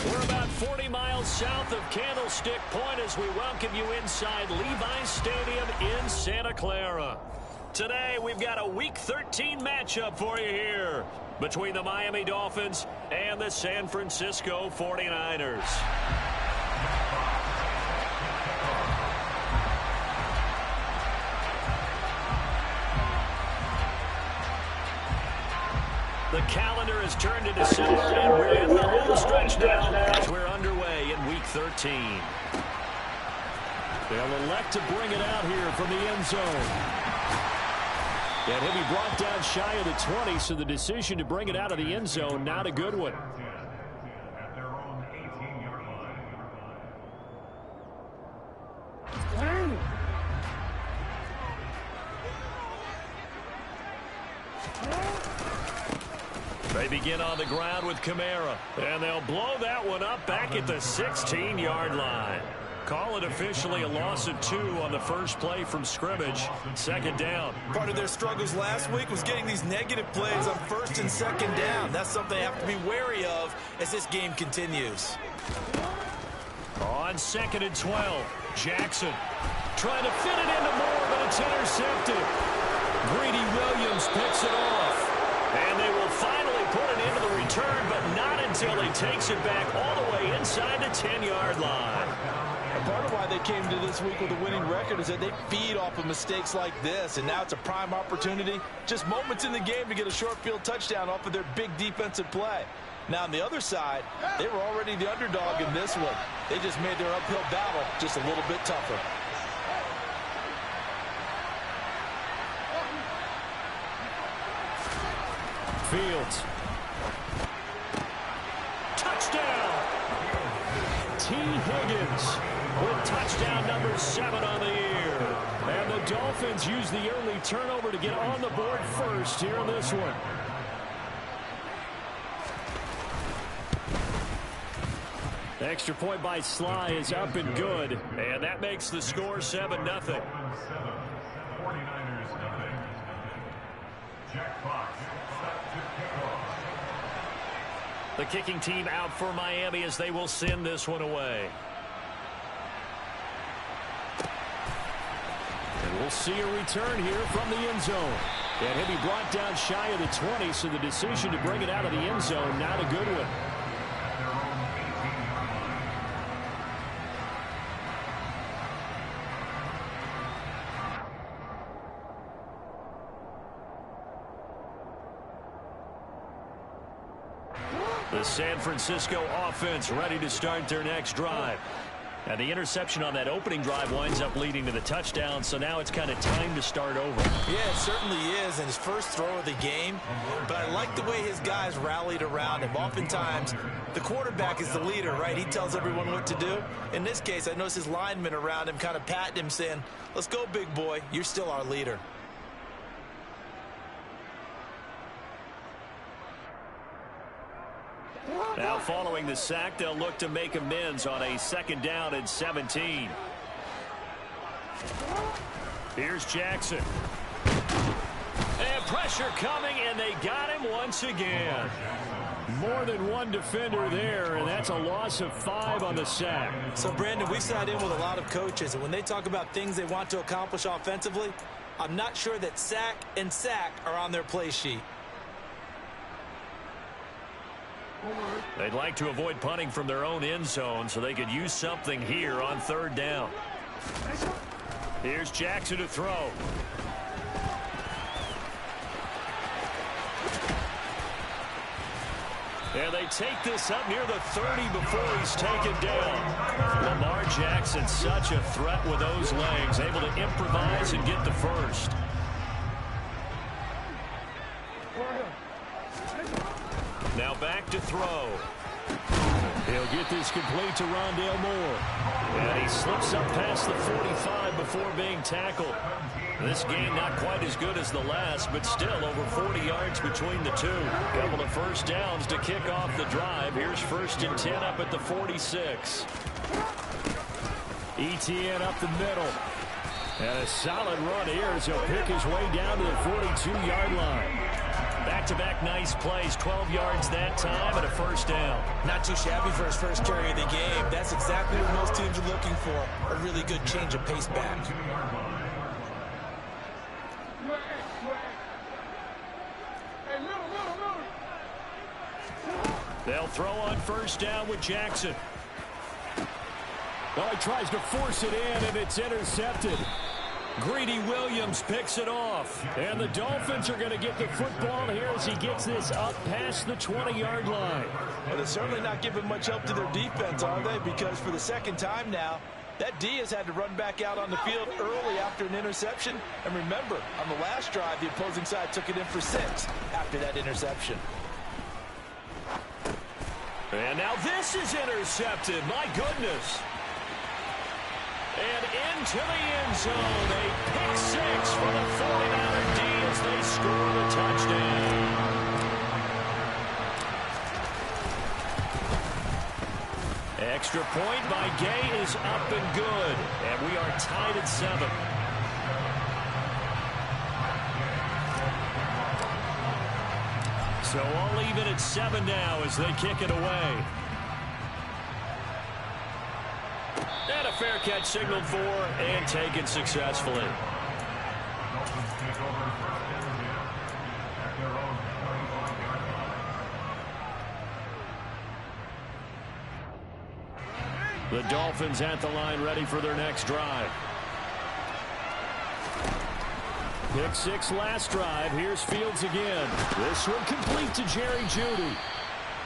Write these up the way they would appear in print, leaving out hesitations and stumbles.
We're about 40 miles south of Candlestick Point as we welcome you inside Levi's Stadium in Santa Clara. Today, we've got a Week 13 matchup for you here between the Miami Dolphins and the San Francisco 49ers. The calendar has turned to December, and we're in the home stretch now as we're underway in Week 13. They'll elect to bring it out here from the end zone. And he'll be brought down shy of the 20, so the decision to bring it out of the end zone, not a good one. They begin on the ground with Kamara, and they'll blow that one up back at the 16-yard line. Call it officially a loss of 2 on the first play from scrimmage. Second down. Part of their struggles last week was getting these negative plays on first and second down. That's something they have to be wary of as this game continues. On 2nd and 12, Jackson trying to fit it into Moore, but it's intercepted. Greedy Williams picks it off. And they will finally put it into the return, but not until he takes it back all the way inside the 10-yard line. Part of why they came to this week with a winning record is that they feed off of mistakes like this, and now it's a prime opportunity, just moments in the game to get a short field touchdown off of their big defensive play. Now on the other side, they were already the underdog in this one. They just made their uphill battle just a little bit tougher. Fields. Touchdown! T. Higgins with touchdown number 7 on the year. And the Dolphins use the early turnover to get on the board first here in this one. Extra point by Sly is up and good. And that makes the score 7-0. 49ers nothing. Jack Fox set to kick off. The kicking team out for Miami as they will send this one away. And we'll see a return here from the end zone. And he'll be brought down shy of the 20, so the decision to bring it out of the end zone, not a good one. The San Francisco offense ready to start their next drive. And the interception on that opening drive winds up leading to the touchdown, so now it's kind of time to start over. Yeah, it certainly is, and his first throw of the game. But I like the way his guys rallied around him. Oftentimes, the quarterback is the leader, right? He tells everyone what to do. In this case, I noticed his linemen around him kind of patting him, saying, "Let's go, big boy. You're still our leader." Now following the sack, they'll look to make amends on a 2nd down and 17. Here's Jackson. And pressure coming, and they got him once again. More than one defender there, and that's a loss of 5 on the sack. So, Brandon, we sat in with a lot of coaches, and when they talk about things they want to accomplish offensively, I'm not sure that sack and sack are on their play sheet. They'd like to avoid punting from their own end zone so they could use something here on 3rd down. Here's Jackson to throw. And they take this up near the 30 before he's taken down. Lamar Jackson, such a threat with those legs, able to improvise and get the first. Now back to throw. He'll get this complete to Rondale Moore. And he slips up past the 45 before being tackled. This game not quite as good as the last, but still over 40 yards between the two. Couple of first downs to kick off the drive. Here's 1st and 10 up at the 46. ETN up the middle. And a solid run here as he'll pick his way down to the 42-yard line. Back back-to-back nice plays. 12 yards that time and a first down. Not too shabby for his first carry of the game. That's exactly what most teams are looking for. A really good change of pace back. They'll throw on first down with Jackson. Well, he tries to force it in, and it's intercepted. Greedy Williams picks it off. And the Dolphins are going to get the football here as he gets this up past the 20-yard line. Well, they're certainly not giving much help to their defense, are they? Because for the second time now, that D has had to run back out on the field early after an interception. And remember, on the last drive, the opposing side took it in for 6 after that interception. And now this is intercepted. My goodness. And into the end zone. A pick 6 for the 49er D as they score the touchdown. Extra point by Gay is up and good. And we are tied at 7. So all even at 7 now as they kick it away. And a fair catch signaled for and taken successfully. The Dolphins at the line ready for their next drive. Pick 6 last drive. Here's Fields again. This one complete to Jerry Jeudy.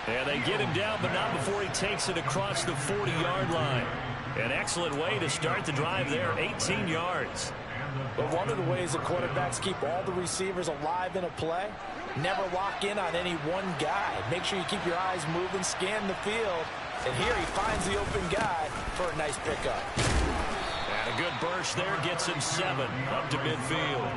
And they get him down, but not before he takes it across the 40-yard line. An excellent way to start the drive there, 18 yards. But one of the ways the quarterbacks keep all the receivers alive in a play, never lock in on any one guy. Make sure you keep your eyes moving, scan the field. And here he finds the open guy for a nice pickup. And a good burst there gets him 7 up to midfield.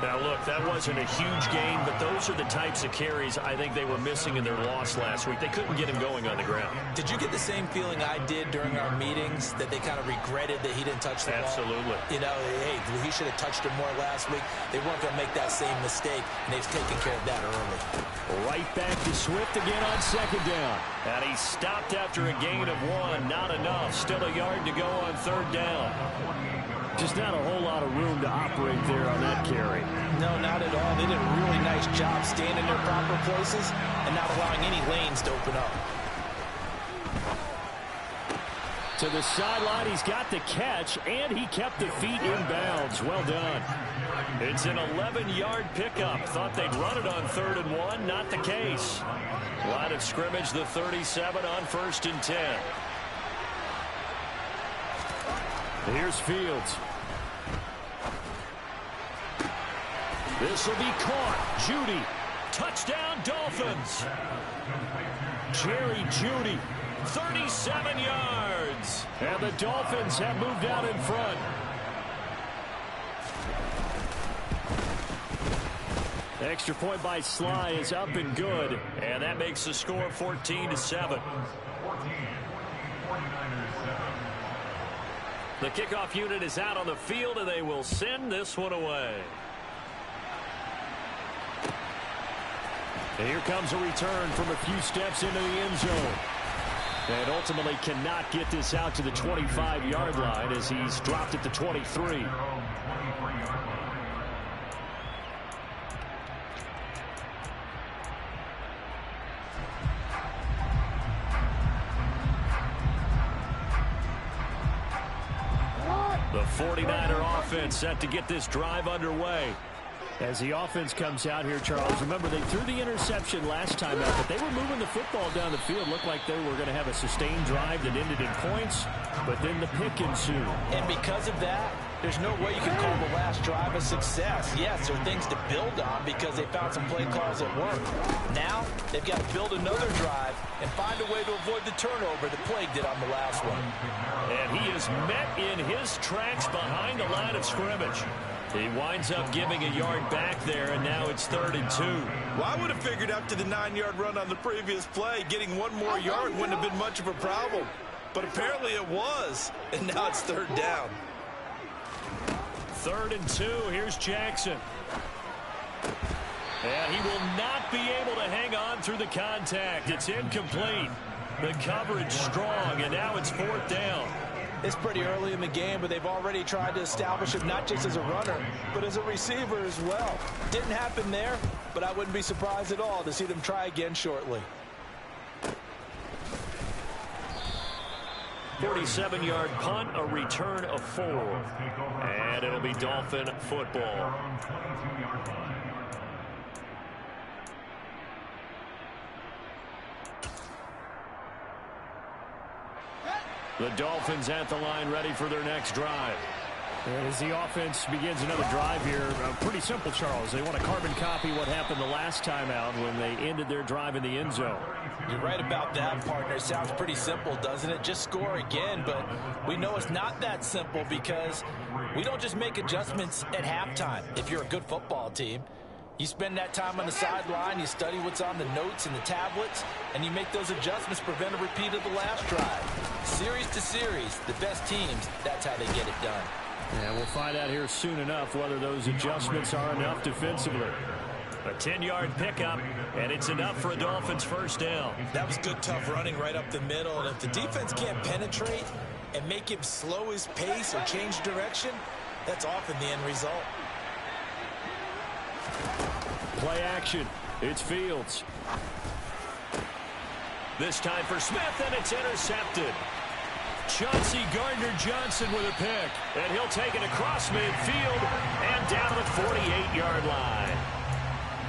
Now, look, that wasn't a huge gain, but those are the types of carries I think they were missing in their loss last week. They couldn't get him going on the ground. Did you get the same feeling I did during our meetings, that they kind of regretted that he didn't touch the ball? Absolutely. You know, hey, he should have touched it more last week. They weren't going to make that same mistake, and they've taken care of that early. Right back to Swift again on second down. And he stopped after a gain of 1. Not enough. Still a yard to go on third down. Just not a whole lot of room to operate there on that carry. No, not at all. They did a really nice job staying in their proper places and not allowing any lanes to open up. To the sideline, he's got the catch, and he kept the feet in bounds. Well done. It's an 11-yard pickup. Thought they'd run it on 3rd and 1. Not the case. Line of scrimmage, the 37 on 1st and 10. Here's Fields. This will be caught. Jeudy. Touchdown, Dolphins. Jerry Jeudy. 37 yards. And the Dolphins have moved out in front. Extra point by Sly is up and good. And that makes the score 14-7. The kickoff unit is out on the field, and they will send this one away. And here comes a return from a few steps into the end zone. And ultimately cannot get this out to the 25-yard line as he's dropped at the 23. The 49er offense set to get this drive underway. As the offense comes out here, Charles, remember they threw the interception last time out, but they were moving the football down the field. Looked like they were going to have a sustained drive that ended in points, but then the pick ensued. And because of that, there's no way you can call the last drive a success. Yes, there are things to build on because they found some play calls that work. Now, they've got to build another drive and find a way to avoid the turnover that Plague did on the last one. And he is met in his tracks behind the line of scrimmage. He winds up giving a yard back there, and now it's 3rd and 2. Well, I would have figured after the 9-yard run on the previous play, getting one more yard wouldn't have been much of a problem. But apparently it was, and now it's 3rd down. 3rd and 2. Here's Jackson. And he will not be able to hang on through the contact. It's incomplete. The coverage strong, and now it's 4th down. It's pretty early in the game, but they've already tried to establish him not just as a runner, but as a receiver as well. Didn't happen there, but I wouldn't be surprised at all to see them try again shortly. 47-yard punt, a return of 4. And it'll be Dolphin football. The Dolphins at the line, ready for their next drive. As the offense begins another drive here, pretty simple, Charles. They want to carbon copy what happened the last time out when they ended their drive in the end zone. You're right about that, partner. It sounds pretty simple, doesn't it? Just score again, but we know it's not that simple because we don't just make adjustments at halftime. If you're a good football team, you spend that time on the sideline, you study what's on the notes and the tablets, and you make those adjustments, prevent a repeat of the last drive. Series to series, the best teams, that's how they get it done. And we'll find out here soon enough whether those adjustments are enough defensively. A 10-yard pickup, and it's enough for a Dolphins first down. That was good, tough running right up the middle, and if the defense can't penetrate and make him slow his pace or change direction, that's often the end result. Play action. It's Fields. This time for Smith, and it's intercepted. Chauncey Gardner-Johnson with a pick, and he'll take it across midfield and down to the 48-yard line.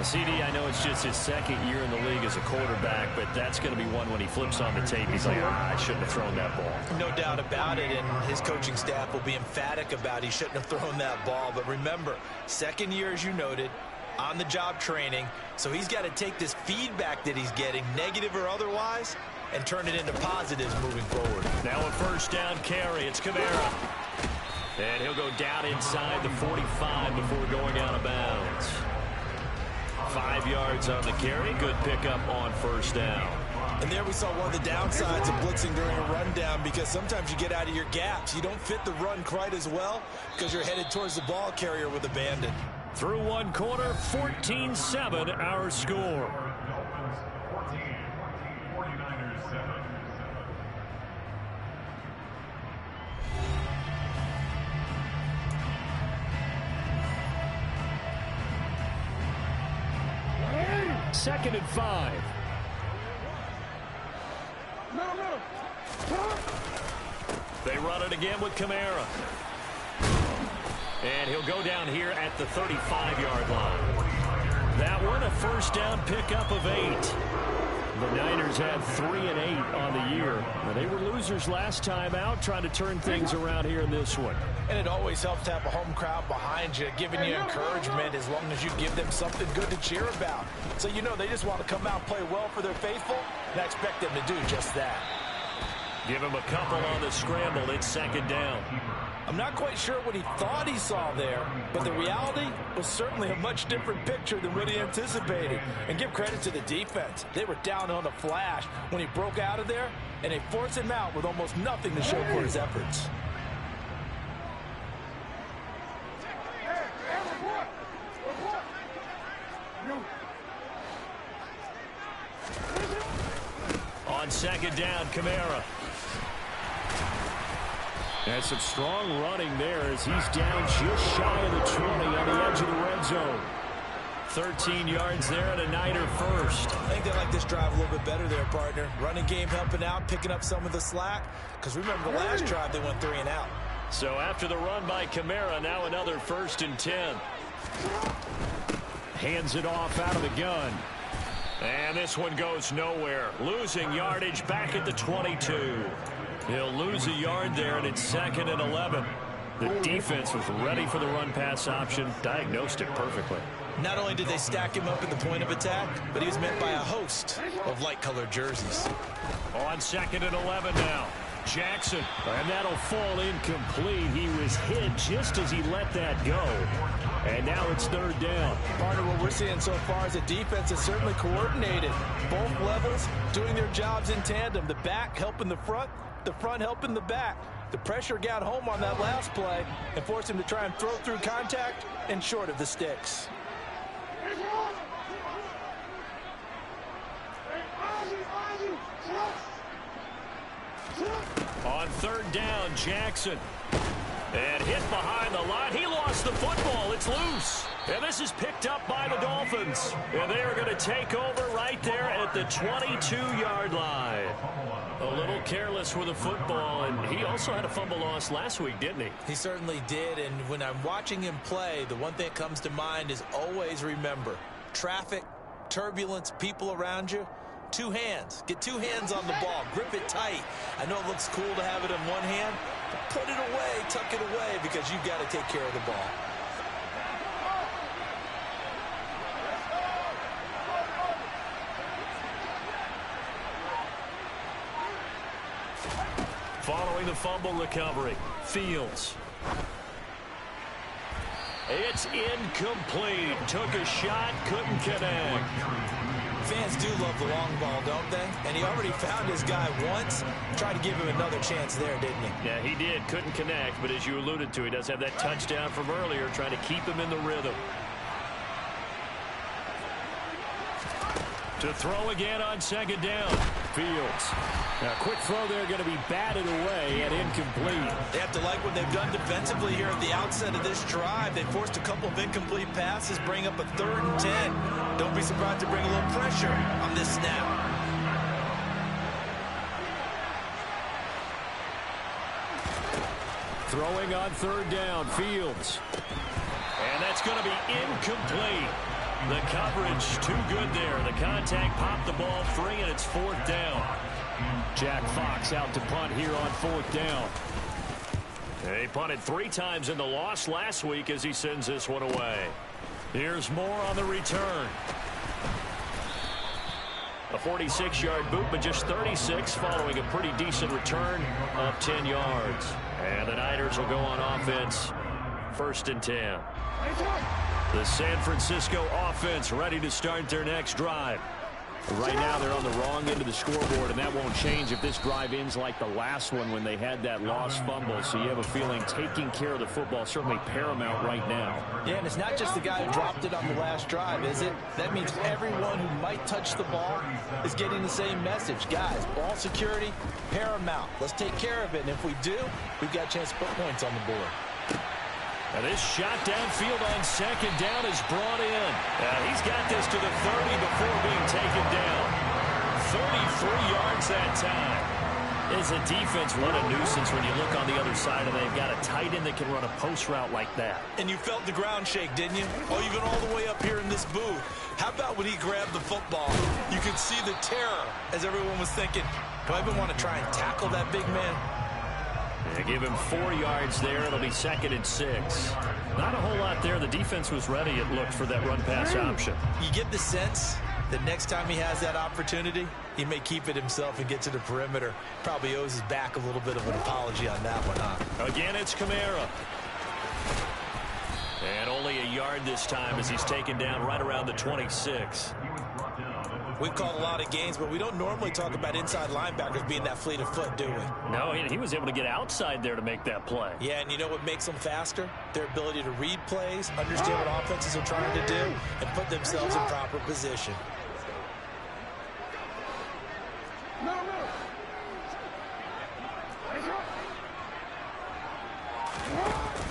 CD, I know it's just his second year in the league as a quarterback, but that's going to be one when he flips on the tape. He's like, I shouldn't have thrown that ball. No doubt about it, and his coaching staff will be emphatic about he shouldn't have thrown that ball. But remember, second year, as you noted, on-the-job training, so he's got to take this feedback that he's getting, negative or otherwise, and turn it into positives moving forward. Now a first down carry. It's Kamara. And he'll go down inside the 45 before going out of bounds. 5 yards on the carry. Good pickup on first down. And there we saw one of the downsides of blitzing during a rundown, because sometimes you get out of your gaps. You don't fit the run quite as well because you're headed towards the ball carrier with abandon. Through one quarter, 14-7 our score. Dolphins 14, 49ers 7. Second and 5. They run it again with Kamara. And he'll go down here at the 35-yard line. That one, a first down pickup of 8. The Niners had 3 and 8 on the year. They were losers last time out, trying to turn things around here in this one. And it always helps to have a home crowd behind you, giving you encouragement as long as you give them something good to cheer about. So you know they just want to come out and play well for their faithful, and I expect them to do just that. Give him a couple on the scramble. It's second down. I'm not quite sure what he thought he saw there, but the reality was certainly a much different picture than what he anticipated. And give credit to the defense. They were down on the flash when he broke out of there, and they forced him out with almost nothing to show for his efforts. On second down, Kamara. And some strong running there as he's down just shy of the 20 on the edge of the red zone. 13 yards there and a Niner first. I think they like this drive a little bit better there, partner. Running game helping out, picking up some of the slack. Because remember, the last drive they went 3 and out. So after the run by Kamara, now another 1st and 10. Hands it off out of the gun. And this one goes nowhere. Losing yardage back at the 22. He'll lose a yard there, and it's 2nd and 11. The defense was ready for the run-pass option, diagnosed it perfectly. Not only did they stack him up at the point of attack, but he was met by a host of light-colored jerseys. On 2nd and 11 now. Jackson, and that'll fall incomplete. He was hit just as he let that go. And now it's 3rd down. Partner, what we're seeing so far is the defense is certainly coordinated. Both levels doing their jobs in tandem. The back helping the front helping the back. The pressure got home on that last play and forced him to try and throw through contact and short of the sticks. third down, Jackson. And hit behind the line. He lost the football. It's loose. And this is picked up by the Dolphins. And they are going to take over right there at the 22-yard line. A little careless with the football. And he also had a fumble loss last week, didn't he? He certainly did. And when I'm watching him play, the one thing that comes to mind is always remember, traffic, turbulence, people around you. Two hands. Get two hands on the ball. Grip it tight. I know it looks cool to have it in one hand, but put it away, tuck it away, because you've got to take care of the ball. Following the fumble recovery, Fields. It's incomplete. Took a shot, couldn't connect. Fans do love the long ball, don't they? And he already found his guy once. Tried to give him another chance there, didn't he? Yeah, he did. Couldn't connect, but as you alluded to, he does have that touchdown from earlier, trying to keep him in the rhythm. To throw again on second down. Fields. Now, quick throw there going to be batted away and incomplete. They have to like what they've done defensively here at the outset of this drive. They forced a couple of incomplete passes, bring up a 3rd and 10. Don't be surprised to bring a little pressure on this snap. Throwing on 3rd down, Fields. And that's going to be incomplete. The coverage too good there. The contact popped the ball free, and it's 4th down. Jack Fox out to punt here on 4th down. He punted 3 times in the loss last week as he sends this one away. Here's more on the return. A 46-yard boot, but just 36 following a pretty decent return of 10 yards. And the Niners will go on offense, 1st and 10. The San Francisco offense ready to start their next drive. Right now they're on the wrong end of the scoreboard, and that won't change if this drive ends like the last one when they had that lost fumble. So you have a feeling taking care of the football is certainly paramount right now. Yeah, and it's not just the guy who dropped it on the last drive, is it? That means everyone who might touch the ball is getting the same message. Guys, ball security, paramount. Let's take care of it, and if we do, we've got a chance to put points on the board. And this shot downfield on second down is brought in. He's got this to the 30 before being taken down. 33 yards that time. As a defense, what a nuisance when you look on the other side and they've got a tight end that can run a post route like that. And you felt the ground shake, didn't you? Oh, even all the way up here in this booth. How about when he grabbed the football? You could see the terror as everyone was thinking, do I even want to try and tackle that big man? They give him 4 yards there. It'll be 2nd and 6. Not a whole lot there. The defense was ready, it looked, for that run-pass option. You get the sense that next time he has that opportunity, he may keep it himself and get to the perimeter. Probably owes his back a little bit of an apology on that one, huh? Again, it's Kamara. And only a yard this time as he's taken down right around the 26. We've called a lot of games, but we don't normally talk about inside linebackers being that fleet of foot, do we? No, he was able to get outside there to make that play. Yeah, and you know what makes them faster? Their ability to read plays, understand what offenses are trying to do, and put themselves in proper position.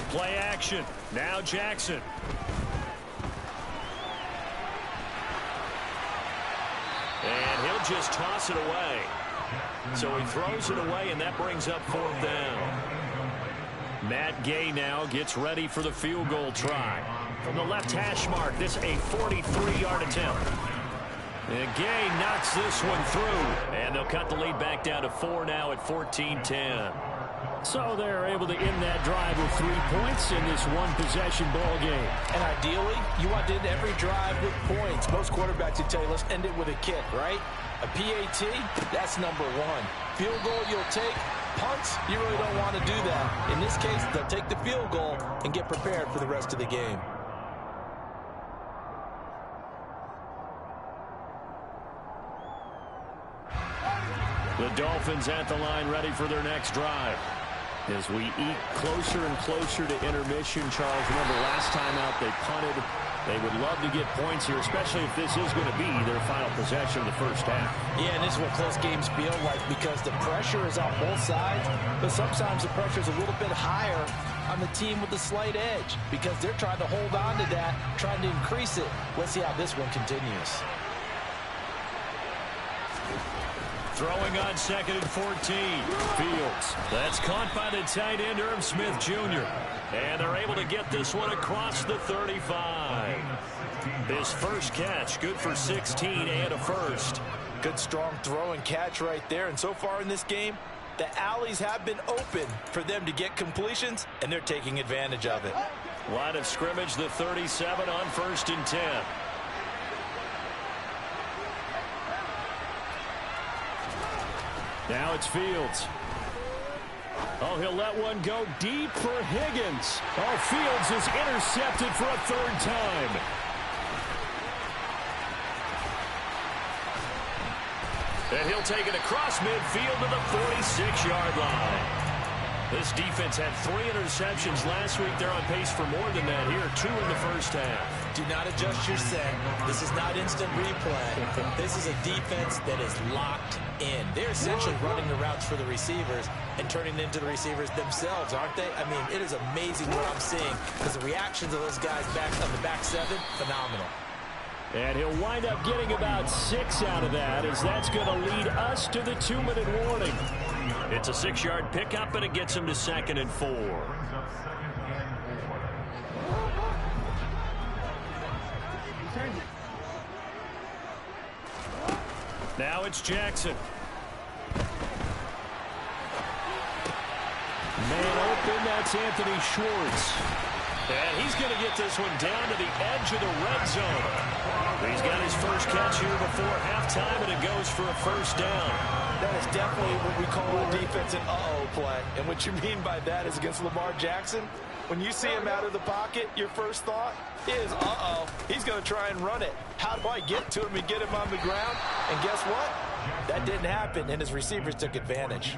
Play action. Now Jackson. And he'll just toss it away. So he throws it away, and that brings up 4th down. Matt Gay now gets ready for the field goal try. From the left hash mark, this a 43-yard attempt. And Gay knocks this one through. And they'll cut the lead back down to 4 now at 14-10. So they're able to end that drive with 3 points in this one-possession ball game. And ideally, you want to end every drive with points. Most quarterbacks would tell you, let's end it with a kick, right? A PAT, that's #1. Field goal you'll take. Punts, you really don't want to do that. In this case, they'll take the field goal and get prepared for the rest of the game. The Dolphins at the line ready for their next drive. As we eat closer and closer to intermission, Charles, remember last time out they punted. They would love to get points here, especially if this is going to be their final possession of the first half. Yeah, and this is what close games feel like because the pressure is on both sides, but sometimes the pressure is a little bit higher on the team with the slight edge because they're trying to hold on to that, trying to increase it. Let's see how this one continues. Throwing on 2nd and 14. Fields. That's caught by the tight end, Irv Smith Jr. And they're able to get this one across the 35. His first catch, good for 16 and a first. Good strong throw and catch right there. And so far in this game, the alleys have been open for them to get completions, and they're taking advantage of it. Line of scrimmage, the 37 on 1st and 10. Now it's Fields. Oh, he'll let one go deep for Higgins. Oh, Fields is intercepted for a 3rd time. And he'll take it across midfield to the 46-yard line. This defense had 3 interceptions last week. They're on pace for more than that here. 2 in the first half. Do not adjust your set. This is not instant replay. This is a defense that is locked in. They're essentially running the routes for the receivers and turning it into the receivers themselves, aren't they? I mean, it is amazing what I'm seeing because the reactions of those guys back on the back 7, phenomenal. And he'll wind up getting about 6 out of that, as that's going to lead us to the 2-minute warning. It's a 6-yard pickup, and it gets him to 2nd and 4. Now it's Jackson. Man open, that's Anthony Schwartz. And he's going to get this one down to the edge of the red zone. He's got his first catch here before halftime, and it goes for a first down. That is definitely what we call a defense an uh-oh play. And what you mean by that is against Lamar Jackson, when you see him out of the pocket, your first thought is, uh-oh, he's going to try and run it. How do I get to him and get him on the ground? And guess what? That didn't happen, and his receivers took advantage.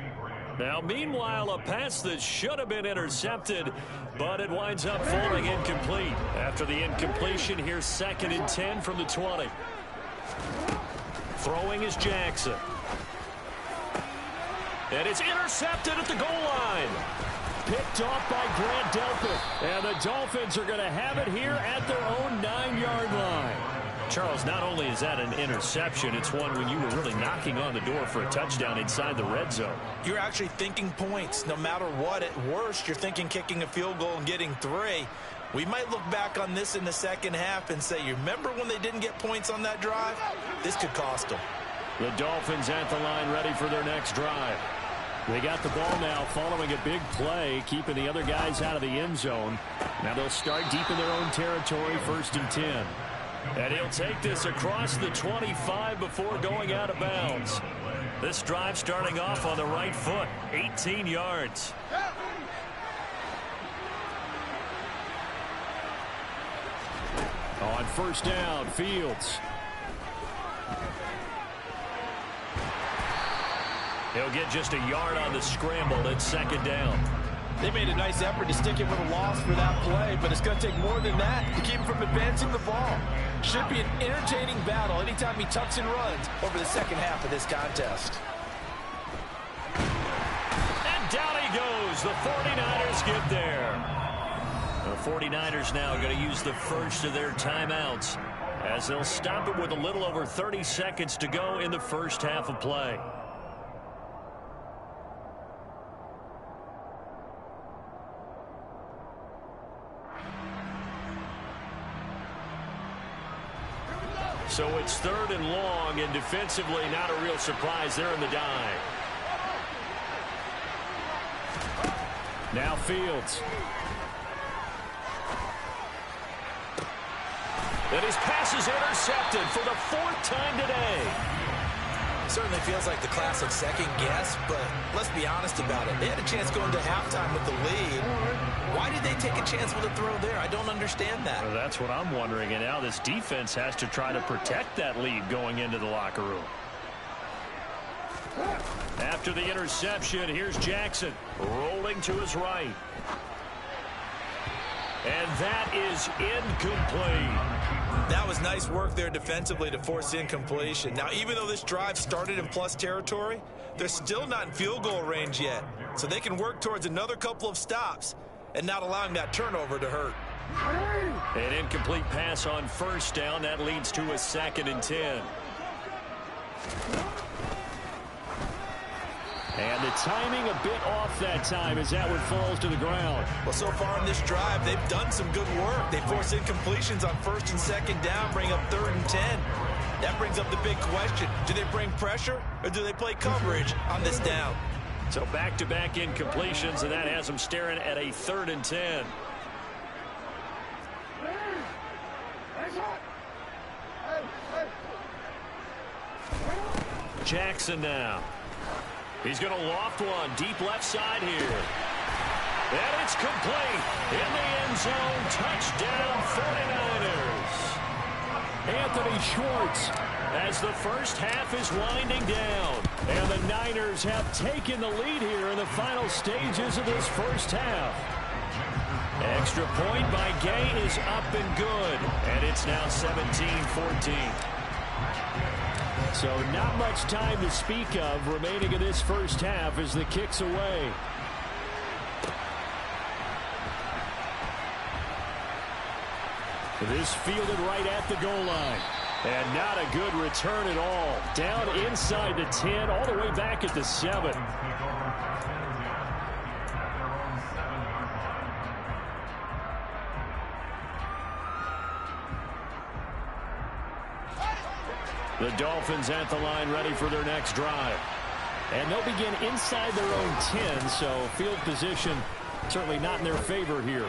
Now, meanwhile, a pass that should have been intercepted, but it winds up falling incomplete. After the incompletion, here's 2nd and 10 from the 20. Throwing is Jackson. And it's intercepted at the goal line. Picked off by Grant Delpit. And the Dolphins are going to have it here at their own 9-yard line. Charles, not only is that an interception, it's one when you were really knocking on the door for a touchdown inside the red zone. You're actually thinking points. No matter what, at worst, you're thinking kicking a field goal and getting 3. We might look back on this in the second half and say, you remember when they didn't get points on that drive? This could cost them. The Dolphins at the line ready for their next drive. They got the ball now following a big play, keeping the other guys out of the end zone. Now they'll start deep in their own territory, 1st and 10. And he'll take this across the 25 before going out of bounds. This drive starting off on the right foot, 18 yards. On 1st down, Fields. He'll get just a yard on the scramble at 2nd down. They made a nice effort to stick him with a loss for that play, but it's going to take more than that to keep him from advancing the ball. Should be an entertaining battle anytime he tucks and runs over the second half of this contest. And down he goes. The 49ers get there. The 49ers now going to use the first of their timeouts as they'll stop it with a little over 30 seconds to go in the first half of play. So it's 3rd and long, and defensively not a real surprise there in the dive. Now Fields. And his pass is intercepted for the 4th time today. Certainly feels like the classic second guess, but let's be honest about it. They had a chance going to halftime with the lead. Why did they take a chance with a throw there? I don't understand that. Well, that's what I'm wondering, and now this defense has to try to protect that lead going into the locker room. After the interception, here's Jackson rolling to his right. And that is incomplete. That was nice work there defensively to force incompletion. Now, even though this drive started in plus territory, they're still not in field goal range yet. So they can work towards another couple of stops and not allowing that turnover to hurt. An incomplete pass on first down. That leads to a 2nd and 10. And the timing a bit off that time as that one falls to the ground. Well, so far in this drive, they've done some good work. They force incompletions on 1st and 2nd down, bring up 3rd and 10. That brings up the big question. Do they bring pressure or do they play coverage on this down? So back-to-back incompletions, and that has them staring at a 3rd and 10. Jackson now. He's going to loft one deep left side here. And it's complete. In the end zone, touchdown 49ers. Anthony Schwartz as the first half is winding down. And the Niners have taken the lead here in the final stages of this first half. Extra point by Gay is up and good. And it's now 17-14. So not much time to speak of remaining in this first half as the kick's away. This fielded right at the goal line. And not a good return at all. Down inside the 10, all the way back at the 7. The Dolphins at the line ready for their next drive. And they'll begin inside their own 10, so field position certainly not in their favor here.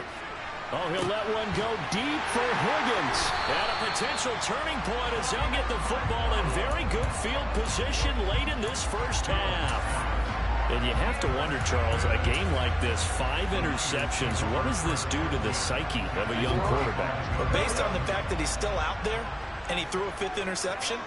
Oh, he'll let one go deep for Higgins. And a potential turning point as they'll get the football in very good field position late in this first half. And you have to wonder, Charles, a game like this, 5 interceptions, what does this do to the psyche of a young quarterback? Well, based on the fact that he's still out there and he threw a 5th interception,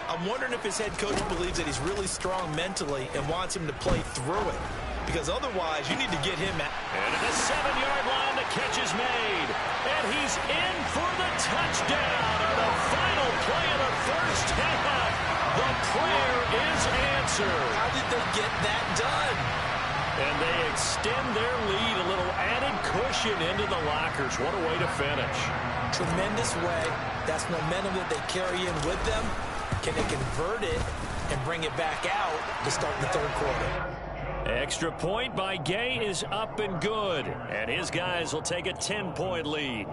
I'm wondering if his head coach believes that he's really strong mentally and wants him to play through it. Because otherwise, you need to get him at... And at the 7-yard line, the catch is made. And he's in for the touchdown on the final play of the first half. The prayer is answered. How did they get that done? And they extend their lead, a little added cushion into the lockers. What a way to finish. Tremendous way. That's momentum that they carry in with them. Can they convert it and bring it back out to start the 3rd quarter? Extra point by Gay is up and good. And his guys will take a 10-point lead.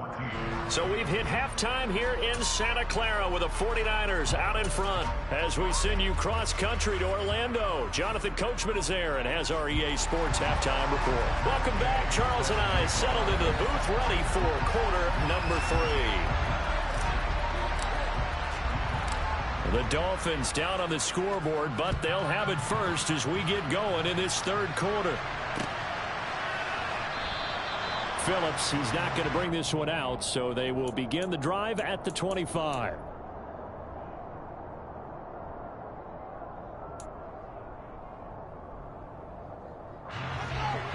So we've hit halftime here in Santa Clara with the 49ers out in front. As we send you cross-country to Orlando, Jonathan Coachman is there and has our EA Sports halftime report. Welcome back. Charles and I settled into the booth ready for quarter number 3. The Dolphins down on the scoreboard, but they'll have it first as we get going in this 3rd quarter. Phillips, he's not going to bring this one out, so they will begin the drive at the 25.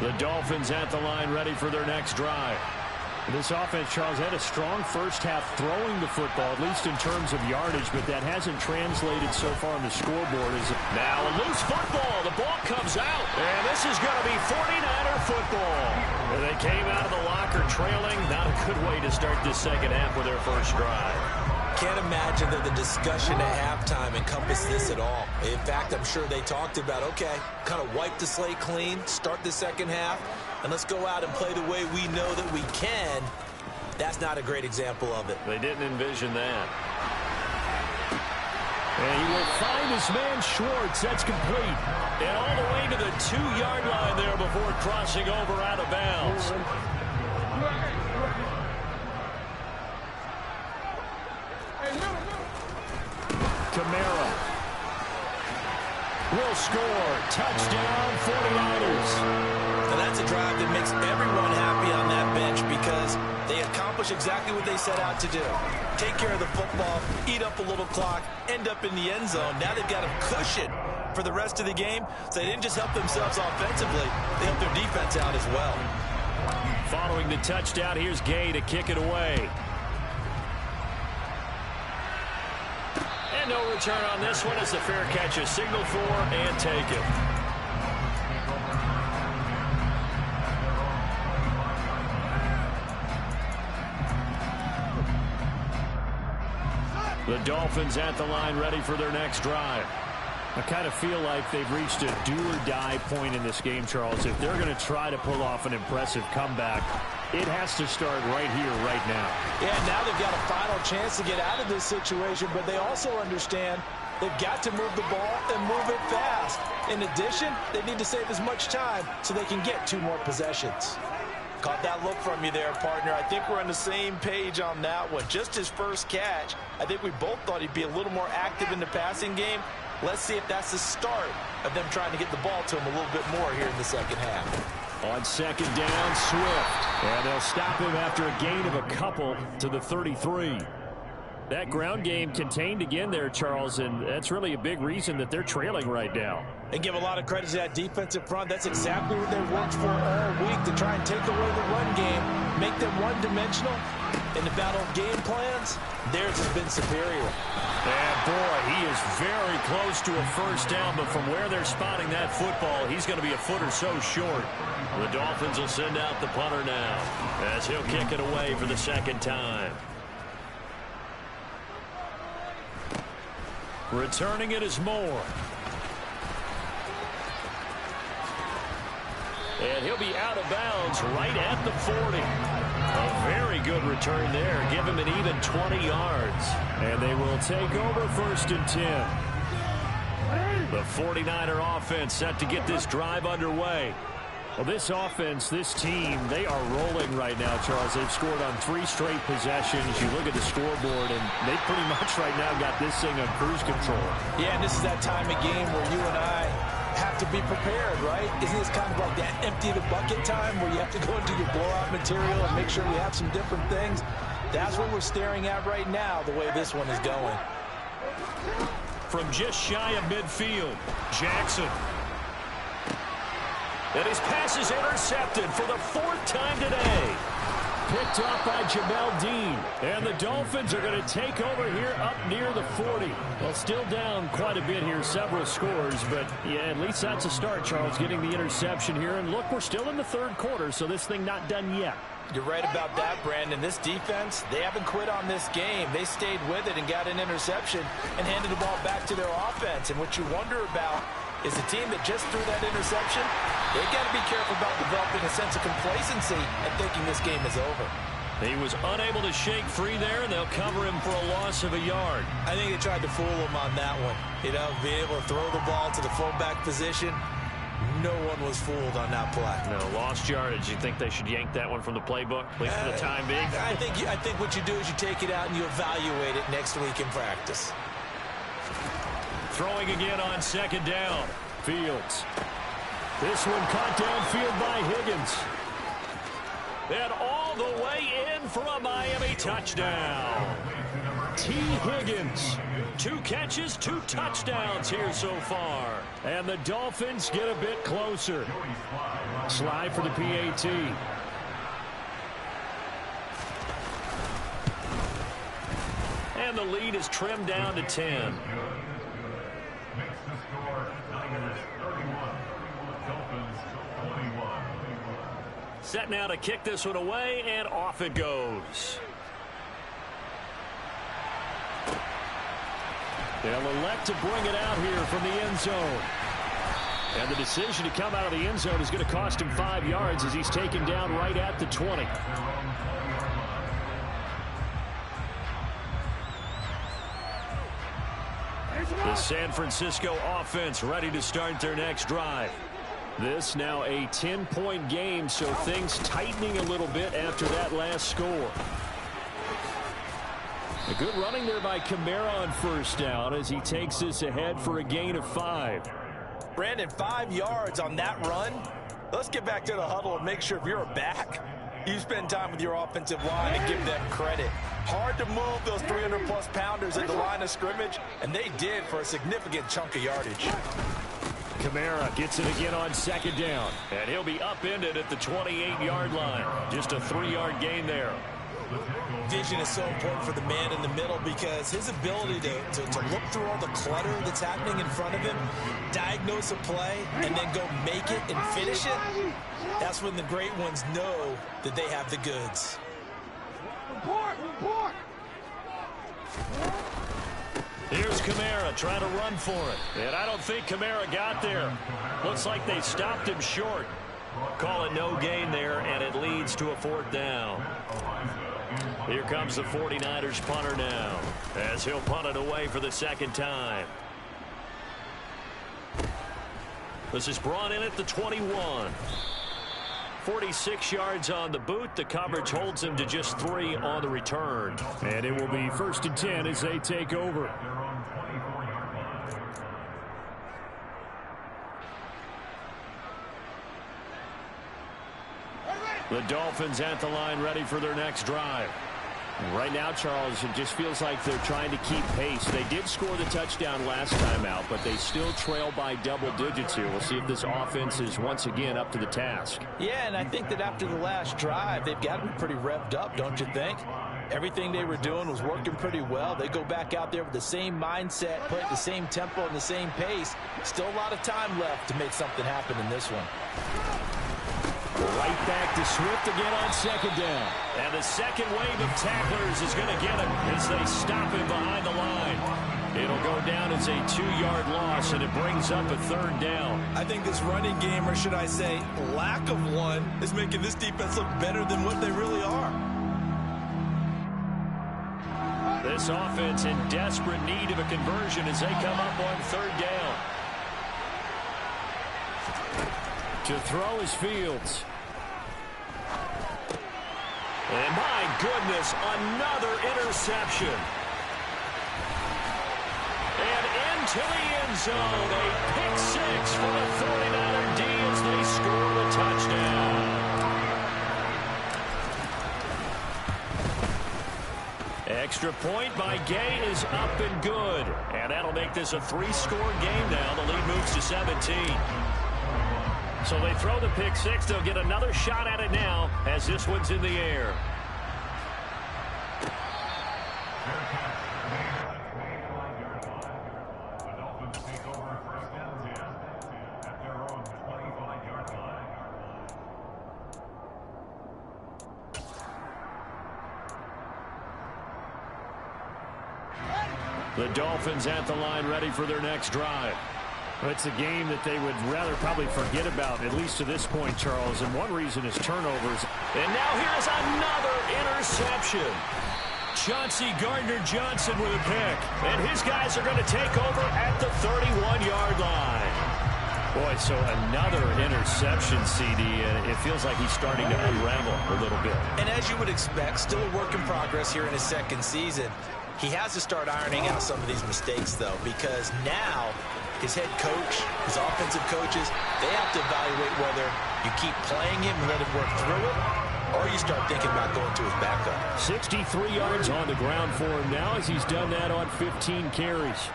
The Dolphins at the line ready for their next drive. This offense, Charles, had a strong first half throwing the football, at least in terms of yardage, but that hasn't translated so far on the scoreboard. Now a loose football. The ball comes out, and this is going to be 49er football. And they came out of the locker trailing. Not a good way to start this second half with their first drive. Can't imagine that the discussion at halftime encompassed this at all. In fact, I'm sure they talked about, okay, kind of wipe the slate clean, start the second half, and let's go out and play the way we know that we can. That's not a great example of it. They didn't envision that. And he will find his man Schwartz. That's complete. And all the way to the 2-yard line there before crossing over out of bounds. Kamara will score. Touchdown, 49ers. And that's a drive that makes everyone happy on that bench because they accomplish exactly what they set out to do. Take care of the football, eat up a little clock, end up in the end zone. Now they've got a cushion for the rest of the game, so they didn't just help themselves offensively, they helped their defense out as well. Following the touchdown, here's Gay to kick it away. And no return on this one as the fair catch is signaled for and taken. The Dolphins at the line ready for their next drive. I kind of feel like they've reached a do-or-die point in this game, Charles. If they're going to try to pull off an impressive comeback, it has to start right here, right now. Yeah, now they've got a final chance to get out of this situation, but they also understand they've got to move the ball and move it fast. In addition, they need to save as much time so they can get 2 more possessions. Caught that look from you there, partner. I think we're on the same page on that one. Just his first catch, I think we both thought he'd be a little more active in the passing game. Let's see if that's the start of them trying to get the ball to him a little bit more here in the second half. On second down, Swift. And they'll stop him after a gain of a couple to the 33. That ground game contained again there, Charles, and that's really a big reason that they're trailing right now. And give a lot of credit to that defensive front. That's exactly what they worked for all week, to try and take away the run game, make them one-dimensional. In the battle of game plans, theirs has been superior. And boy, he is very close to a first down, but from where they're spotting that football, he's going to be a foot or so short. The Dolphins will send out the punter now as he'll kick it away for the second time. Returning it is Moore. And he'll be out of bounds right at the 40. A very good return there. Give him an even 20 yards. And they will take over 1st and 10. The 49er offense set to get this drive underway. Well, this offense, this team, they are rolling right now, Charles. They've scored on 3 straight possessions. You look at the scoreboard, and they pretty much right now got this thing on cruise control. Yeah, and this is that time of game where you and I have to be prepared, right? Isn't this kind of like that empty the bucket time where you have to go into your blowout material and make sure we have some different things? That's what we're staring at right now, the way this one is going. From just shy of midfield, Jackson. And his pass is intercepted for the 4th time today. Picked off by Jamel Dean. And the Dolphins are going to take over here up near the 40. Well, still down quite a bit here, several scores. But, yeah, at least that's a start, Charles, getting the interception here. And, look, we're still in the 3rd quarter, so this thing not done yet. You're right about that, Brandon. This defense, they haven't quit on this game. They stayed with it and got an interception and handed the ball back to their offense. And what you wonder about is the team that just threw that interception, they've got to be careful about developing a sense of complacency and thinking this game is over. He was unable to shake free there, and they'll cover him for a loss of a yard. I think they tried to fool him on that one. You know, being able to throw the ball to the fullback position, no one was fooled on that play. No, lost yardage. You think they should yank that one from the playbook, at least for the time being? I think what you do is you take it out and you evaluate it next week in practice. Throwing again on second down. Fields. This one caught downfield by Higgins. And all the way in for a Miami touchdown. T. Higgins. 2 catches, 2 touchdowns here so far. And the Dolphins get a bit closer. Slide for the PAT. And the lead is trimmed down to 10. Set now to kick this one away, and off it goes. They'll elect to bring it out here from the end zone. And the decision to come out of the end zone is going to cost him 5 yards as he's taken down right at the 20. The San Francisco offense ready to start their next drive. This now a 10-point game, so things tightening a little bit after that last score. A good running there by Kamara on first down as he takes this ahead for a gain of 5. Brandon, 5 yards on that run. Let's get back to the huddle and make sure if you're a back, you spend time with your offensive line and give them credit. Hard to move those 300-plus pounders at the line of scrimmage, and they did for a significant chunk of yardage. Kamara gets it again on second down. And he'll be upended at the 28-yard line. Just a 3-yard gain there. Vision is so important for the man in the middle because his ability to look through all the clutter that's happening in front of him, diagnose a play, and then go make it and finish it, that's when the great ones know that they have the goods. Here's Kamara trying to run for it. And I don't think Kamara got there. Looks like they stopped him short. Call it no gain there, and it leads to a 4th down. Here comes the 49ers punter now, as he'll punt it away for the 2nd time. This is brought in at the 21. 46 yards on the boot. The coverage holds him to just 3 on the return. And it will be 1st and 10 as they take over. The Dolphins at the line, ready for their next drive. Right now, Charles, it just feels like they're trying to keep pace. They did score the touchdown last time out, but they still trail by double digits here. We'll see if this offense is once again up to the task. Yeah, and I think that after the last drive, they've got to be pretty revved up, don't you think? Everything they were doing was working pretty well. They go back out there with the same mindset, play at the same tempo and the same pace. Still a lot of time left to make something happen in this one. Right back to Swift again on 2nd down. And the second wave of tacklers is going to get him as they stop him behind the line. It'll go down as a 2-yard loss, and it brings up a 3rd down. I think this running game, or should I say lack of one, is making this defense look better than what they really are. This offense in desperate need of a conversion as they come up on 3rd down. To throw is Fields. And my goodness, another interception. And into the end zone, a pick 6 for the 49er D as they score the touchdown. Extra point by Gay is up and good. And that'll make this a 3-score game now. The lead moves to 17. So they throw the pick 6. They'll get another shot at it now as this one's in the air. The Dolphins take over 1st and 10 at their own 25-yard line. The Dolphins at the line, ready for their next drive. Well, it's a game that they would rather probably forget about, at least to this point, Charles. And one reason is turnovers. And now here's another interception. Chauncey Gardner-Johnson with a pick. And his guys are going to take over at the 31-yard line. Boy, so another interception, CD, and it feels like he's starting to unravel a little bit. And as you would expect, still a work in progress here in his 2nd season. He has to start ironing out some of these mistakes, though, because now his head coach, his offensive coaches, they have to evaluate whether you keep playing him and let him work through it, or you start thinking about going to his backup. 63 yards on the ground for him now as he's done that on 15 carries.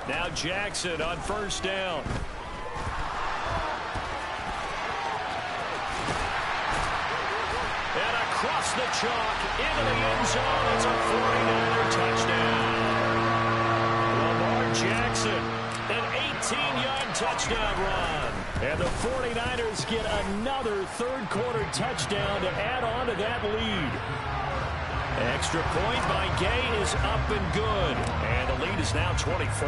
Now Jackson on 1st down. And across the chalk into the end zone. It's a 49er touchdown. Lamar Jackson, an 18-yard touchdown run. And the 49ers get another 3rd-quarter touchdown to add on to that lead. Extra point by Gay is up and good. And the lead is now 24.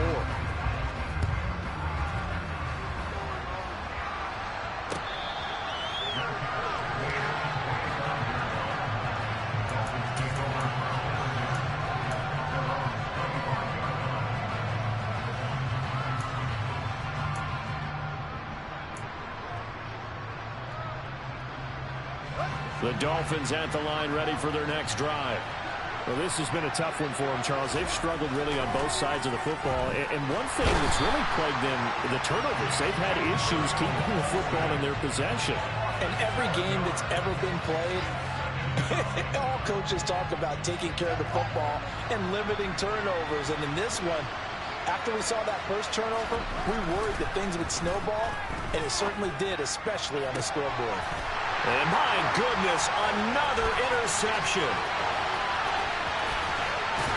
The Dolphins at the line, ready for their next drive. Well, this has been a tough one for them, Charles. They've struggled really on both sides of the football. And one thing that's really plagued them, the turnovers. They've had issues keeping the football in their possession. And every game that's ever been played, all coaches talk about taking care of the football and limiting turnovers. And in this one, After we saw that first turnover, we worried that things would snowball, and it certainly did, especially on the scoreboard. And my goodness, another interception.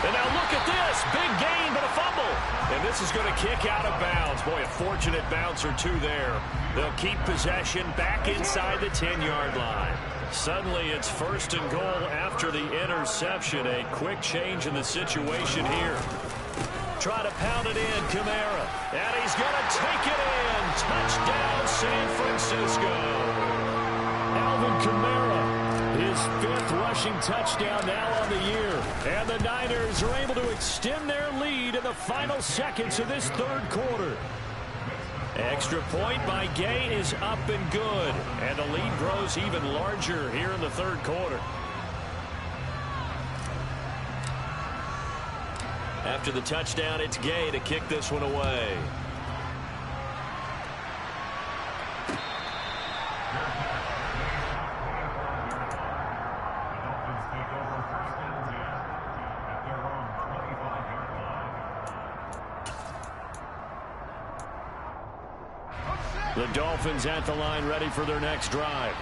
And now look at this. Big gain, but a fumble. And this is going to kick out of bounds. Boy, a fortunate bounce or two there. They'll keep possession back inside the 10-yard line. Suddenly, it's 1st and goal after the interception. A quick change in the situation here. Try to pound it in, Kamara. And he's going to take it in. Touchdown, San Francisco. Alvin Kamara, his 5th rushing touchdown now on the year. And the Niners are able to extend their lead in the final seconds of this 3rd quarter. Extra point by Gay is up and good. And the lead grows even larger here in the 3rd quarter. After the touchdown, it's Gay to kick this one away. The Dolphins at the line, ready for their next drive.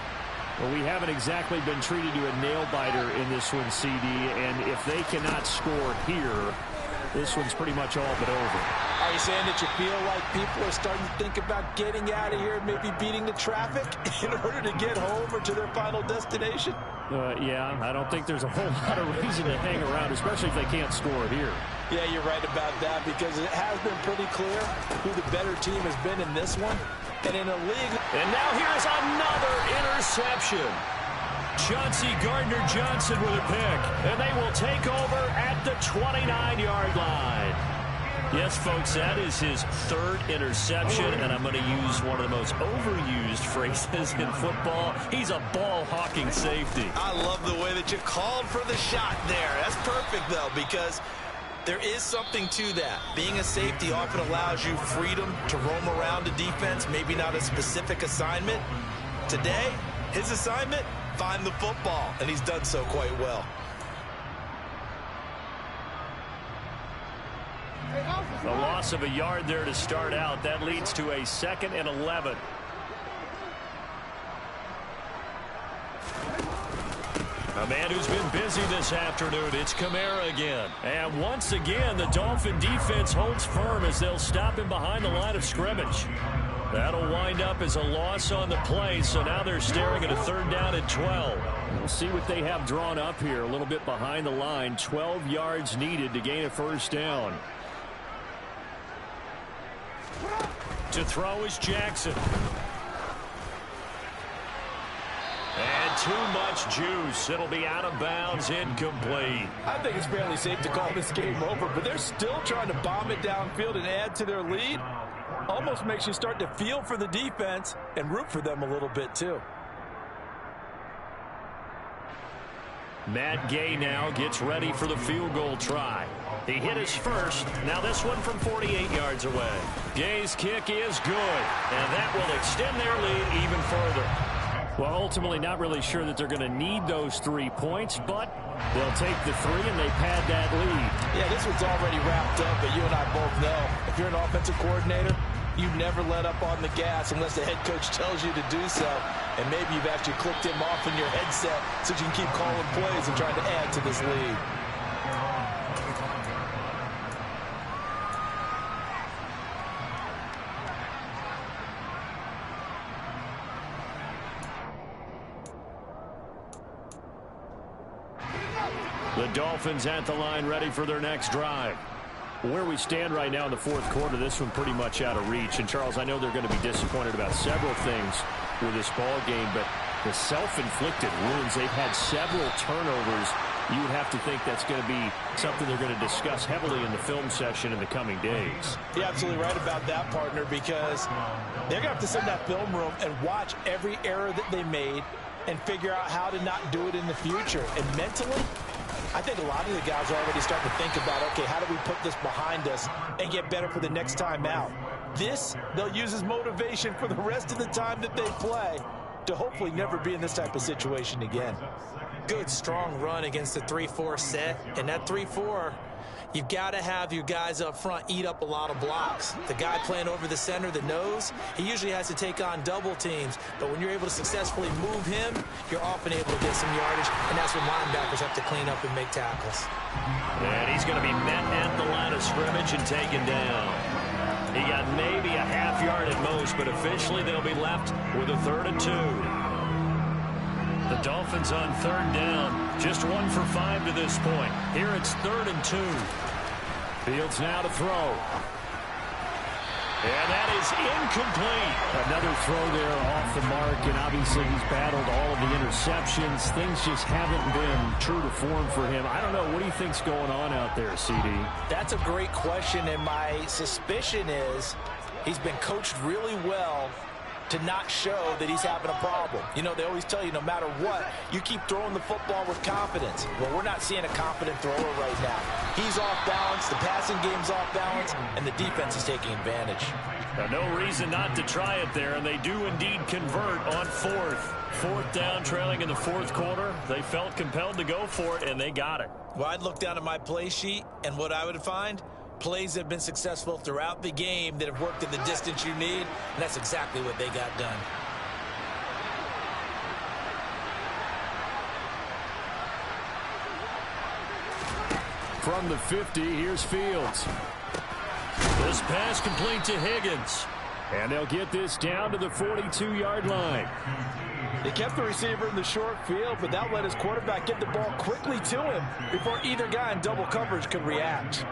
Well, we haven't exactly been treated to a nail-biter in this one, CD, and if they cannot score here, this one's pretty much all but over. Are you saying that you feel like people are starting to think about getting out of here, maybe beating the traffic in order to get home or to their final destination? Yeah, I don't think there's a whole lot of reason to hang around, especially if they can't score here. Yeah, you're right about that, because it has been pretty clear who the better team has been in this one. And in a league. And now here's another interception. Chauncey Gardner-Johnson with a pick. And they will take over at the 29-yard line. Yes, folks, that is his 3rd interception, and I'm going to use one of the most overused phrases in football. He's a ball-hawking safety. I love the way that you called for the shot there. That's perfect, though, because there is something to that. Being a safety often allows you freedom to roam around a defense, maybe not a specific assignment. Today, his assignment, find the football, and he's done so quite well. A loss of a yard there to start out. That leads to a 2nd and 11. A man who's been busy this afternoon, it's Kamara again. And once again, the Dolphin defense holds firm as they'll stop him behind the line of scrimmage. That'll wind up as a loss on the play, so now they're staring at a 3rd down and 12. We'll see what they have drawn up here, a little bit behind the line. 12 yards needed to gain a 1st down. To throw is Jackson. And too much juice. It'll be out of bounds, incomplete. I think it's fairly safe to call this game over, but they're still trying to bomb it downfield and add to their lead. Almost makes you start to feel for the defense and root for them a little bit, too. Matt Gay now gets ready for the field goal try. He hit his first. Now this one from 48 yards away. Gay's kick is good, and that will extend their lead even further. Well, ultimately not really sure that they're going to need those 3 points, but they'll take the 3 and they pad that lead. Yeah, this one's already wrapped up, but you and I both know if you're an offensive coordinator, you never let up on the gas unless the head coach tells you to do so. And maybe you've actually clicked him off in your headset so you can keep calling plays and trying to add to this lead. The Dolphins at the line, ready for their next drive. Where we stand right now in the 4th quarter, this one pretty much out of reach. And, Charles, I know they're going to be disappointed about several things with this ball game, but the self-inflicted wounds, they've had several turnovers. You would have to think that's going to be something they're going to discuss heavily in the film session in the coming days. You're absolutely right about that, partner, because they're going to have to sit in that film room and watch every error that they made and figure out how to not do it in the future. And mentally, I think a lot of the guys are already starting to think about, okay, how do we put this behind us and get better for the next time out? This, they'll use as motivation for the rest of the time that they play to hopefully never be in this type of situation again. Good, strong run against the 3-4 set, and that 3-4 you've got to have your guys up front eat up a lot of blocks. The guy playing over the center, the nose, he usually has to take on double teams. But when you're able to successfully move him, you're often able to get some yardage, and that's when linebackers have to clean up and make tackles. And he's going to be met at the line of scrimmage and taken down. He got maybe a half yard at most, but officially they'll be left with a 3rd and 2. The Dolphins on 3rd down, just 1 for 5 to this point. Here it's 3rd and 2. Fields now to throw. And that is incomplete. Another throw there off the mark, and obviously he's battled all of the interceptions. Things just haven't been true to form for him. I don't know. What do you think's going on out there, CD? That's a great question, and my suspicion is he's been coached really well to not show that he's having a problem. You know, they always tell you no matter what, you keep throwing the football with confidence. Well, we're not seeing a confident thrower right now. He's off balance, the passing game's off balance, and the defense is taking advantage. No reason not to try it there, and they do indeed convert on 4th. 4th down, trailing in the 4th quarter. They felt compelled to go for it, and they got it. Well, I'd look down at my play sheet, and what I would find, plays that have been successful throughout the game that have worked in the distance you need, and that's exactly what they got done. From the 50, here's Fields. This pass complete to Higgins. And they'll get this down to the 42-yard line. They kept the receiver in the short field, but that let his quarterback get the ball quickly to him before either guy in double coverage could react.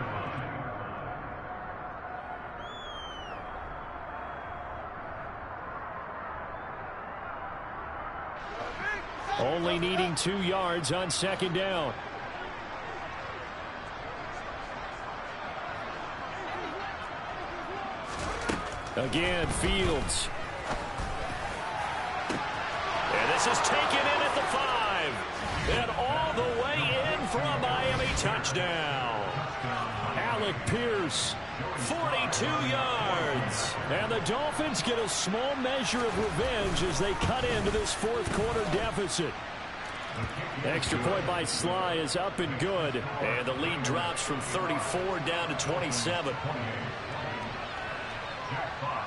Only needing 2 yards on 2nd down. Again, Fields. And this is taken in at the 5. And all the way in for a Miami touchdown. Alec Pierce. 42 yards. And the Dolphins get a small measure of revenge as they cut into this 4th quarter deficit. Extra point by Sly is up and good. And the lead drops from 34 down to 27.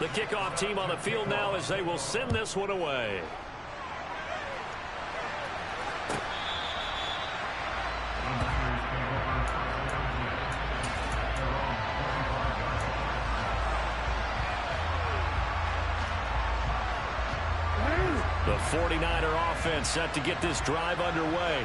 The kickoff team on the field now as they will send this one away. The 49er offense set to get this drive underway.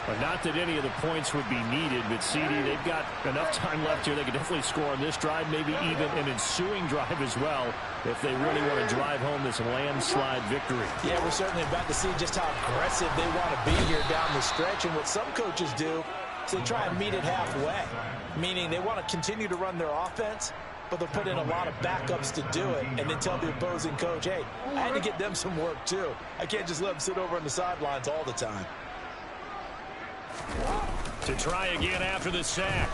But not that any of the points would be needed, but CD, they've got enough time left here. They could definitely score on this drive, maybe even an ensuing drive as well, if they really want to drive home this landslide victory. Yeah, we're certainly about to see just how aggressive they want to be here down the stretch. And what some coaches do is they try and meet it halfway, meaning they want to continue to run their offense, but they'll put in a lot of backups to do it and then tell the opposing coach, hey, I had to get them some work too. I can't just let them sit over on the sidelines all the time. To try again after the sack.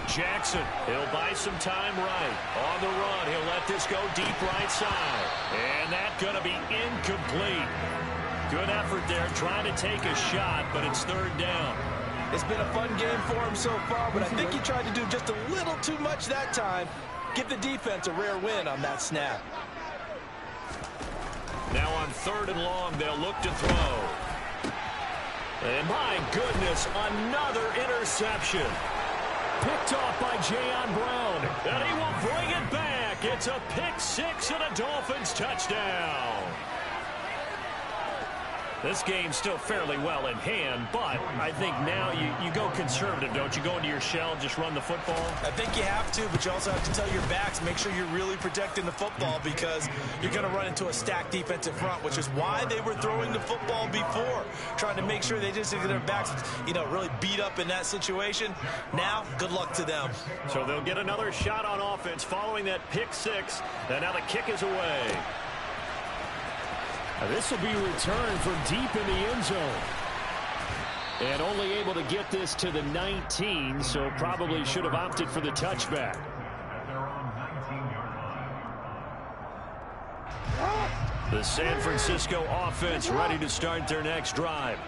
Jackson, he'll buy some time right. On the run, he'll let this go deep right side. And that's going to be incomplete. Good effort there, trying to take a shot, but it's 3rd down. It's been a fun game for him so far, but I think he tried to do just a little too much that time. Give the defense a rare win on that snap. Now on 3rd and long, they'll look to throw. And my goodness, another interception. Picked off by Jayon Brown. And he will bring it back. It's a pick 6 and a Dolphins touchdown. This game's still fairly well in hand, but I think now you go conservative, don't you? Go into your shell and just run the football? I think you have to, but you also have to tell your backs, make sure you're really protecting the football because you're going to run into a stacked defensive front, which is why they were throwing the football before, trying to make sure they just get their backs, really beat up in that situation. Now, good luck to them. So they'll get another shot on offense following that pick 6, and now the kick is away. This will be returned from deep in the end zone. And only able to get this to the 19, so probably should have opted for the touchback. The San Francisco offense ready to start their next drive.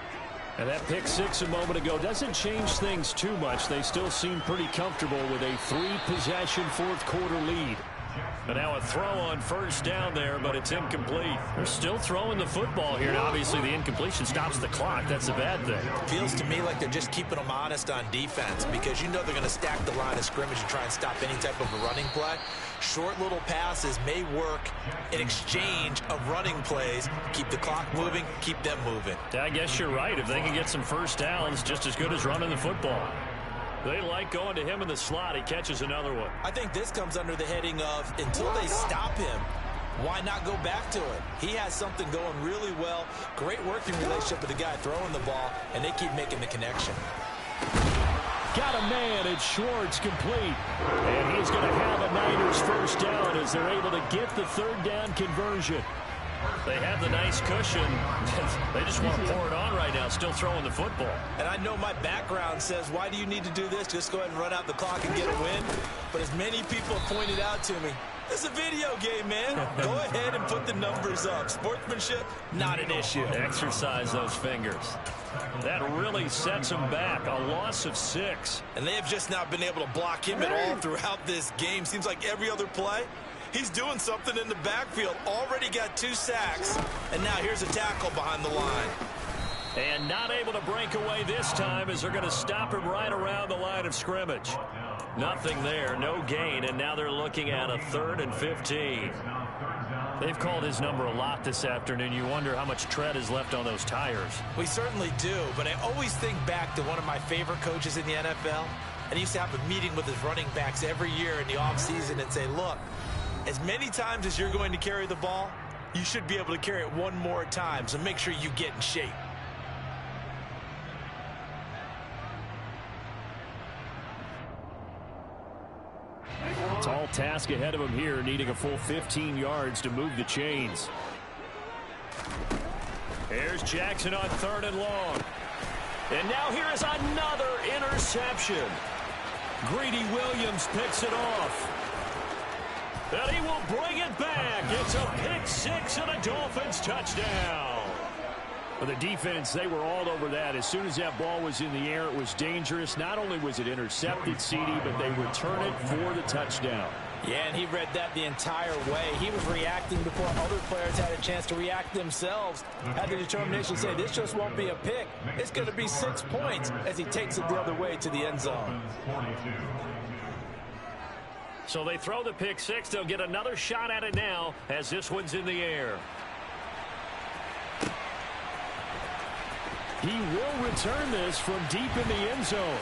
And that pick six a moment ago doesn't change things too much. They still seem pretty comfortable with a 3-possession fourth quarter lead. And now a throw on first down there, but it's incomplete. They're still throwing the football here. And obviously the incompletion stops the clock. That's a bad thing. Feels to me like they're just keeping them honest on defense, because you know they're going to stack the line of scrimmage and try and stop any type of a running play. Short little passes may work in exchange of running plays. Keep the clock moving, keep them moving. I guess you're right. If they can get some first downs, just as good as running the football. They like going to him in the slot. He catches another one. I think this comes under the heading of, until they stop him, why not go back to it? He has something going really well. Great working relationship with the guy throwing the ball, and they keep making the connection. Got a man, it's Schwartz, complete. And he's going to have a Niners first down as they're able to get the third down conversion. They have the nice cushion. They just want to pour it on right now, still throwing the football. And I know my background says, why do you need to do this? Just go ahead and run out the clock and get a win. But as many people have pointed out to me, this is a video game, man. Go ahead and put the numbers up. Sportsmanship, not an issue. Exercise those fingers. That really sets them back. A loss of 6. And they have just not been able to block him at all throughout this game. Seems like every other play, he's doing something in the backfield. Already got 2 sacks, and now here's a tackle behind the line. And not able to break away this time as they're going to stop him right around the line of scrimmage. Nothing there, no gain, and now they're looking at a 3rd and 15. They've called his number a lot this afternoon. You wonder how much tread is left on those tires. We certainly do, but I always think back to one of my favorite coaches in the NFL, and he used to have a meeting with his running backs every year in the offseason and say, look, as many times as you're going to carry the ball, you should be able to carry it one more time, so make sure you get in shape. Tall task ahead of him here, needing a full 15 yards to move the chains. Here's Jackson on 3rd and long. And now here is another interception. Greedy Williams picks it off. And he will bring it back. It's a pick 6 and a Dolphins touchdown. For the defense, they were all over that. As soon as that ball was in the air, it was dangerous. Not only was it intercepted, CD, but they return it for the touchdown. Yeah, and he read that the entire way. He was reacting before other players had a chance to react themselves. Had the determination to say, this just won't be a pick. It's going to be 6 points as he takes it the other way to the end zone. So they throw the pick 6. They'll get another shot at it now as this one's in the air. He will return this from deep in the end zone.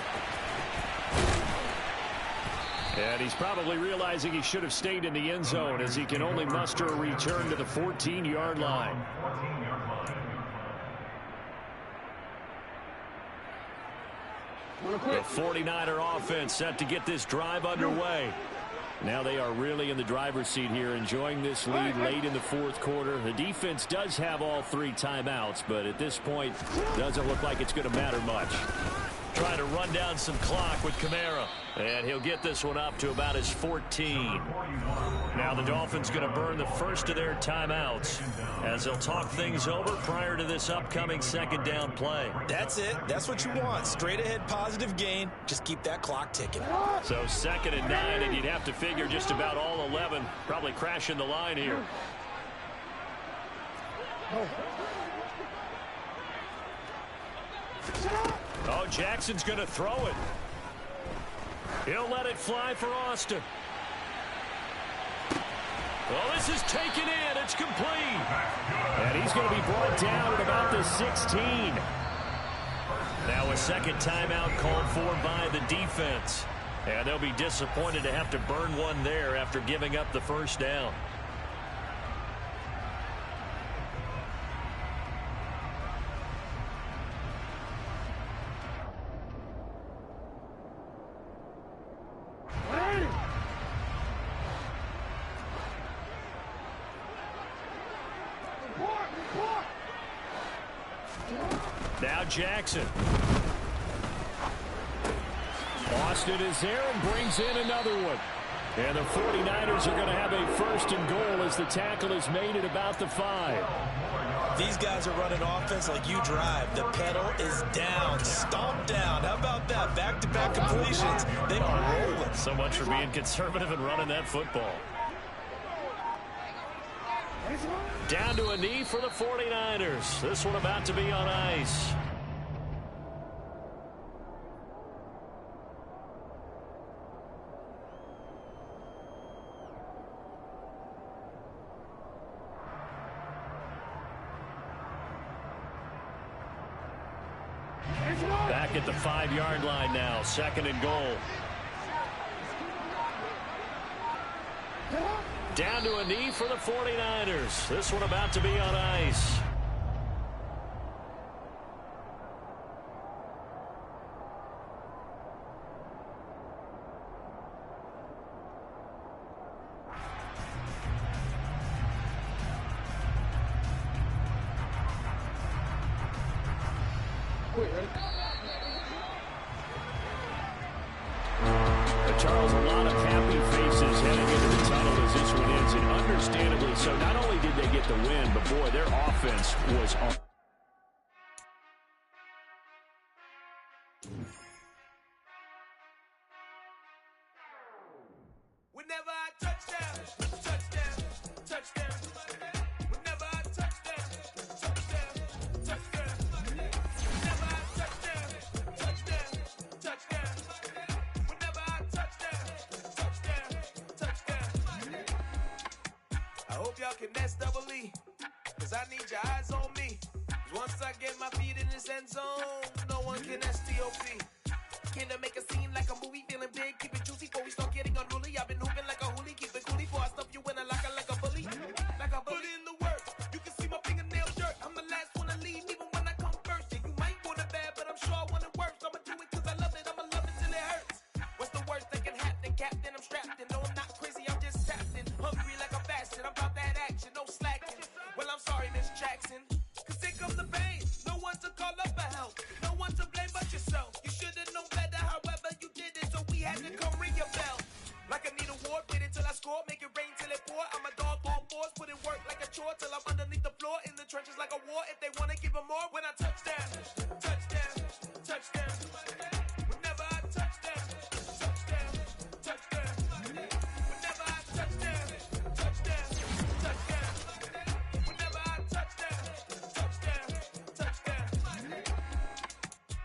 And he's probably realizing he should have stayed in the end zone as he can only muster a return to the 14-yard line. The 49er offense set to get this drive underway. Now they are really in the driver's seat here, enjoying this lead late in the fourth quarter. The defense does have all 3 timeouts, but at this point, doesn't look like it's going to matter much. Trying to run down some clock with Kamara. And he'll get this one up to about his 14. Now the Dolphins going to burn the first of their timeouts as they'll talk things over prior to this upcoming second down play. That's it. That's what you want. Straight ahead positive gain. Just keep that clock ticking. So 2nd and 9, and you'd have to figure just about all 11 probably crashing the line here. Oh, Jackson's going to throw it. He'll let it fly for Austin. Well, this is taken in. It's complete. And he's going to be brought down at about the 16. Now a second timeout called for by the defense. And they'll be disappointed to have to burn one there after giving up the first down. Now Jackson. Austin is there and brings in another one. And the 49ers are going to have a first and goal as the tackle is made at about the 5. These guys are running offense like you drive. The pedal is down, stomped down. How about that? Back-to-back completions. They are rolling. So much for being conservative and running that football. Down to a knee for the 49ers. This one about to be on ice. Back at the 5-yard line now, second and goal. Down to a knee for the 49ers. This one about to be on ice. Charles, a lot of happy faces heading into the tunnel as this one ends, and understandably so. Not only did they get the win, but boy, their offense was on. Whenever I touchdown, touchdown, touchdown. Whenever I touchdown, touchdown, touchdown. Whenever I touchdown, touchdown, touchdown. Whenever I touchdown, touchdown, touchdown. I hope y'all can S-double-E, cause I need your eyes on me. Once I get my feet in this end zone, no one can S-T-O-P. Came to make a scene like a movie, feeling big, keep it juicy before we start getting unruly. I've been hooping like a hoolie, keep it coolie before I stuff you in a locker like a bully. Like a bully. Put in the work, you can see my fingernail shirt. I'm the last one to leave, even when I come first. Yeah, you might want it bad, but I'm sure I want it worse. I'ma do it cause I love it, I'ma love it till it hurts. What's the worst that can happen, Captain? I'm strapped in, no I'm not crazy, I'm just tapped in. Hungry like a bastard, I'm about that action, no slacking. Well, I'm sorry, Miss Jackson, cause here comes the pain. No one to call up for help, no one to blame but yourself. You should've known better, however you did it, so we had to come ring your bell. Like I need a war, wait until I score, make it rain till it pour. I'm a dog on fours, put in work like a chore till I'm underneath the floor, in the trenches like a war. If they wanna give them more, when I touchdown, touchdown, touchdown. Whenever I touchdown, touchdown, touchdown. Whenever I touchdown, touchdown, touchdown. Whenever I touchdown, touchdown, touchdown.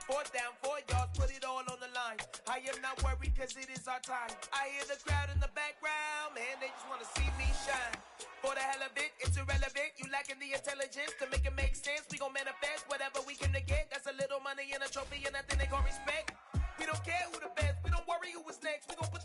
4th down, 4 yards, put it all on the line. I am not worried cause it is our time. I hear the crowd in the background, man, they just wanna see me shine. For the hell of it, it's irrelevant. You lacking the intelligence to make it make sense. We gon' manifest whatever we came to get. That's a little money and a trophy and nothing they gon' respect. We don't care who the best, we don't worry who was next. We gon' put